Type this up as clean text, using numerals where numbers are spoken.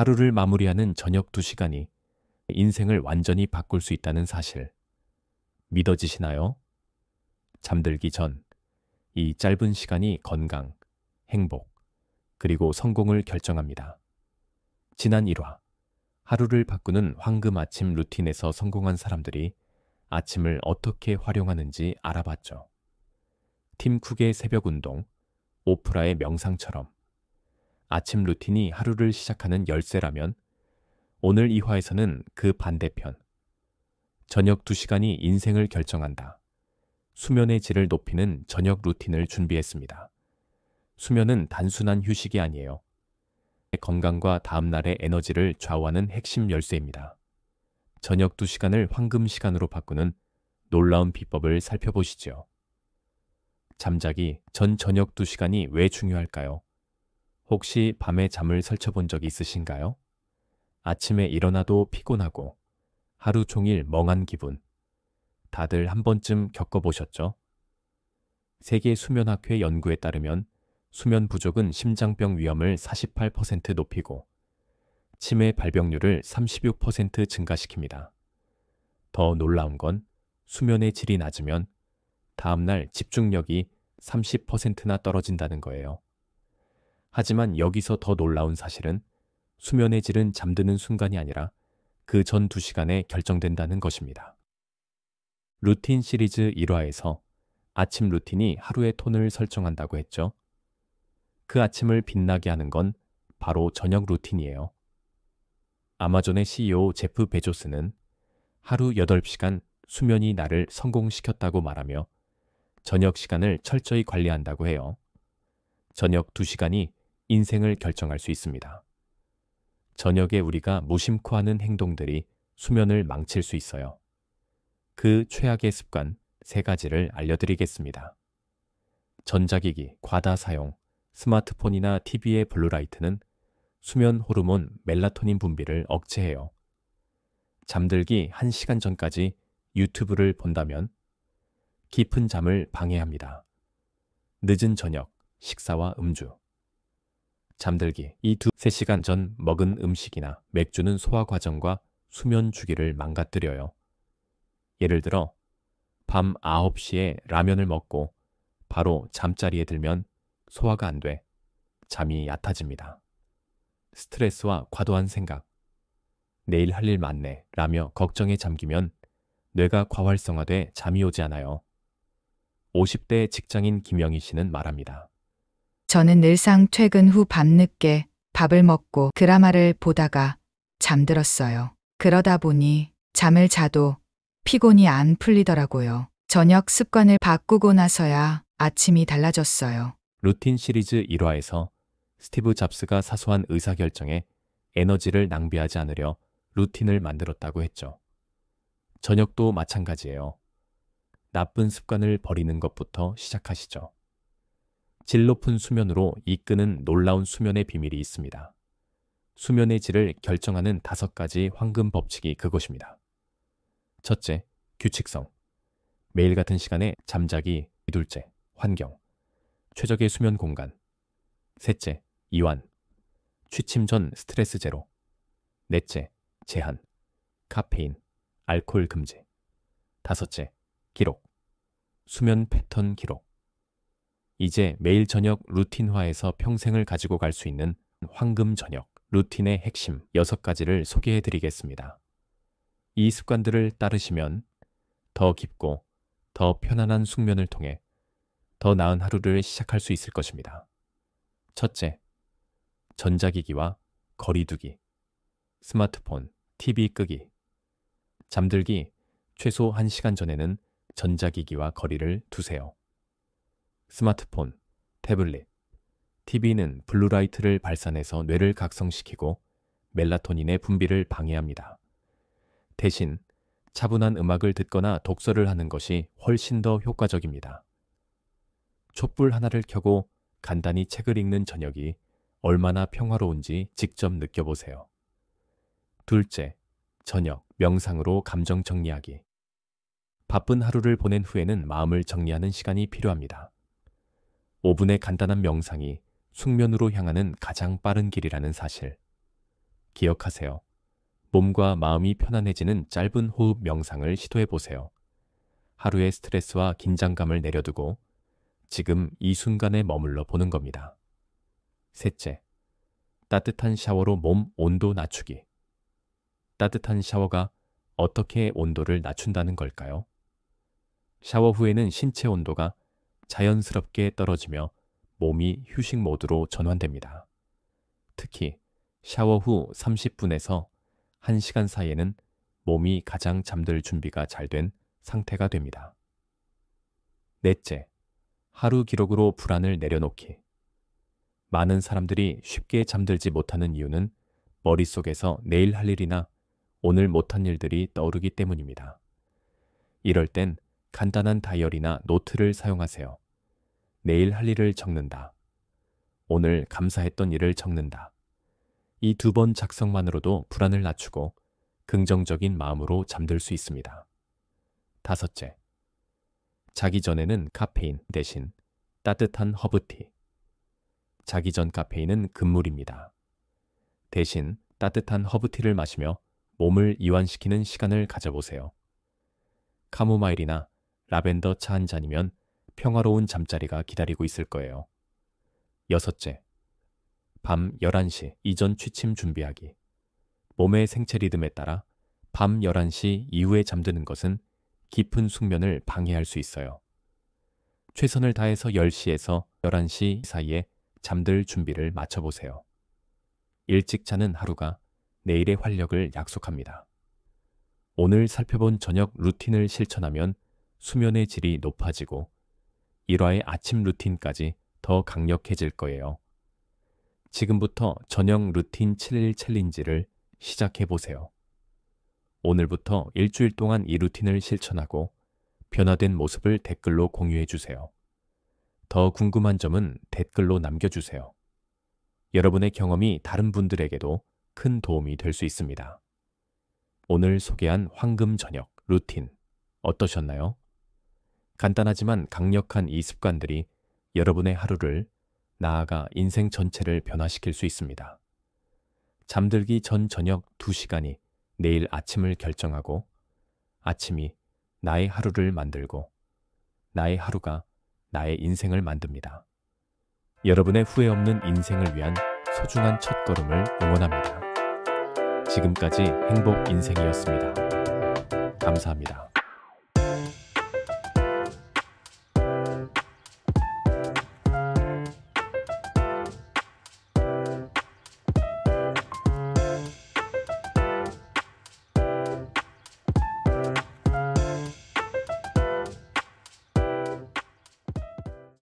하루를 마무리하는 저녁 2시간이 인생을 완전히 바꿀 수 있다는 사실 믿어지시나요? 잠들기 전 이 짧은 시간이 건강, 행복, 그리고 성공을 결정합니다. 지난 1화 하루를 바꾸는 황금 아침 루틴에서 성공한 사람들이 아침을 어떻게 활용하는지 알아봤죠. 팀 쿡의 새벽 운동, 오프라의 명상처럼 아침 루틴이 하루를 시작하는 열쇠라면 오늘 2화에서는 그 반대편, 저녁 2시간이 인생을 결정한다. 수면의 질을 높이는 저녁 루틴을 준비했습니다. 수면은 단순한 휴식이 아니에요. 건강과 다음날의 에너지를 좌우하는 핵심 열쇠입니다. 저녁 2시간을 황금 시간으로 바꾸는 놀라운 비법을 살펴보시죠. 잠자기 전 저녁 2시간이 왜 중요할까요? 혹시 밤에 잠을 설쳐본 적 있으신가요? 아침에 일어나도 피곤하고 하루 종일 멍한 기분. 다들 한 번쯤 겪어보셨죠? 세계 수면학회 연구에 따르면 수면 부족은 심장병 위험을 48% 높이고 치매 발병률을 36% 증가시킵니다. 더 놀라운 건 수면의 질이 낮으면 다음날 집중력이 30%나 떨어진다는 거예요. 하지만 여기서 더 놀라운 사실은 수면의 질은 잠드는 순간이 아니라 그 전 2시간에 결정된다는 것입니다. 루틴 시리즈 1화에서 아침 루틴이 하루의 톤을 설정한다고 했죠. 그 아침을 빛나게 하는 건 바로 저녁 루틴이에요. 아마존의 CEO 제프 베조스는 하루 8시간 수면이 나를 성공시켰다고 말하며 저녁 시간을 철저히 관리한다고 해요. 저녁 2시간이 인생을 결정할 수 있습니다. 저녁에 우리가 무심코 하는 행동들이 수면을 망칠 수 있어요. 그 최악의 습관 3가지를 알려드리겠습니다. 전자기기 과다 사용, 스마트폰이나 TV의 블루라이트는 수면 호르몬 멜라토닌 분비를 억제해요. 잠들기 1시간 전까지 유튜브를 본다면 깊은 잠을 방해합니다. 늦은 저녁, 식사와 음주. 잠들기 2-3시간 전 먹은 음식이나 맥주는 소화 과정과 수면 주기를 망가뜨려요. 예를 들어 밤 9시에 라면을 먹고 바로 잠자리에 들면 소화가 안 돼 잠이 얕아집니다. 스트레스와 과도한 생각, 내일 할 일 많네 라며 걱정에 잠기면 뇌가 과활성화돼 잠이 오지 않아요. 50대 직장인 김영희 씨는 말합니다. 저는 늘상 퇴근 후 밤늦게 밥을 먹고 드라마를 보다가 잠들었어요. 그러다 보니 잠을 자도 피곤이 안 풀리더라고요. 저녁 습관을 바꾸고 나서야 아침이 달라졌어요. 루틴 시리즈 1화에서 스티브 잡스가 사소한 의사결정에 에너지를 낭비하지 않으려 루틴을 만들었다고 했죠. 저녁도 마찬가지예요. 나쁜 습관을 버리는 것부터 시작하시죠. 질 높은 수면으로 이끄는 놀라운 수면의 비밀이 있습니다. 수면의 질을 결정하는 5가지 황금 법칙이 그것입니다. 첫째, 규칙성. 매일 같은 시간에 잠자기. 둘째, 환경. 최적의 수면 공간. 셋째, 이완. 취침 전 스트레스 제로. 넷째, 제한. 카페인, 알코올 금지. 5째, 기록. 수면 패턴 기록. 이제 매일 저녁 루틴화해서 평생을 가지고 갈 수 있는 황금 저녁 루틴의 핵심 6가지를 소개해 드리겠습니다. 이 습관들을 따르시면 더 깊고 더 편안한 숙면을 통해 더 나은 하루를 시작할 수 있을 것입니다. 첫째, 전자기기와 거리 두기. 스마트폰, TV 끄기. 잠들기 최소 1시간 전에는 전자기기와 거리를 두세요. 스마트폰, 태블릿, TV는 블루라이트를 발산해서 뇌를 각성시키고 멜라토닌의 분비를 방해합니다. 대신 차분한 음악을 듣거나 독서를 하는 것이 훨씬 더 효과적입니다. 촛불 하나를 켜고 간단히 책을 읽는 저녁이 얼마나 평화로운지 직접 느껴보세요. 둘째, 저녁 명상으로 감정 정리하기. 바쁜 하루를 보낸 후에는 마음을 정리하는 시간이 필요합니다. 5분의 간단한 명상이 숙면으로 향하는 가장 빠른 길이라는 사실. 기억하세요. 몸과 마음이 편안해지는 짧은 호흡 명상을 시도해 보세요. 하루의 스트레스와 긴장감을 내려두고 지금 이 순간에 머물러 보는 겁니다. 셋째, 따뜻한 샤워로 몸 온도 낮추기. 따뜻한 샤워가 어떻게 온도를 낮춘다는 걸까요? 샤워 후에는 신체 온도가 자연스럽게 떨어지며 몸이 휴식 모드로 전환됩니다. 특히 샤워 후 30분에서 1시간 사이에는 몸이 가장 잠들 준비가 잘 된 상태가 됩니다. 넷째, 하루 기록으로 불안을 내려놓기. 많은 사람들이 쉽게 잠들지 못하는 이유는 머릿속에서 내일 할 일이나 오늘 못한 일들이 떠오르기 때문입니다. 이럴 땐 간단한 다이어리나 노트를 사용하세요. 내일 할 일을 적는다. 오늘 감사했던 일을 적는다. 이 2번 작성만으로도 불안을 낮추고 긍정적인 마음으로 잠들 수 있습니다. 다섯째, 자기 전에는 카페인 대신 따뜻한 허브티. 자기 전 카페인은 금물입니다. 대신 따뜻한 허브티를 마시며 몸을 이완시키는 시간을 가져보세요. 카모마일이나 라벤더 차 한 잔이면 평화로운 잠자리가 기다리고 있을 거예요. 여섯째, 밤 11시 이전 취침 준비하기. 몸의 생체 리듬에 따라 밤 11시 이후에 잠드는 것은 깊은 숙면을 방해할 수 있어요. 최선을 다해서 10시에서 11시 사이에 잠들 준비를 마쳐보세요. 일찍 자는 하루가 내일의 활력을 약속합니다. 오늘 살펴본 저녁 루틴을 실천하면 수면의 질이 높아지고 일화의 아침 루틴까지 더 강력해질 거예요. 지금부터 저녁 루틴 7일 챌린지를 시작해 보세요. 오늘부터 일주일 동안 이 루틴을 실천하고 변화된 모습을 댓글로 공유해 주세요. 더 궁금한 점은 댓글로 남겨주세요. 여러분의 경험이 다른 분들에게도 큰 도움이 될 수 있습니다. 오늘 소개한 황금 저녁 루틴 어떠셨나요? 간단하지만 강력한 이 습관들이 여러분의 하루를 나아가 인생 전체를 변화시킬 수 있습니다. 잠들기 전 저녁 2시간이 내일 아침을 결정하고 아침이 나의 하루를 만들고 나의 하루가 나의 인생을 만듭니다. 여러분의 후회 없는 인생을 위한 소중한 첫걸음을 응원합니다. 지금까지 행복 인생이었습니다. 감사합니다.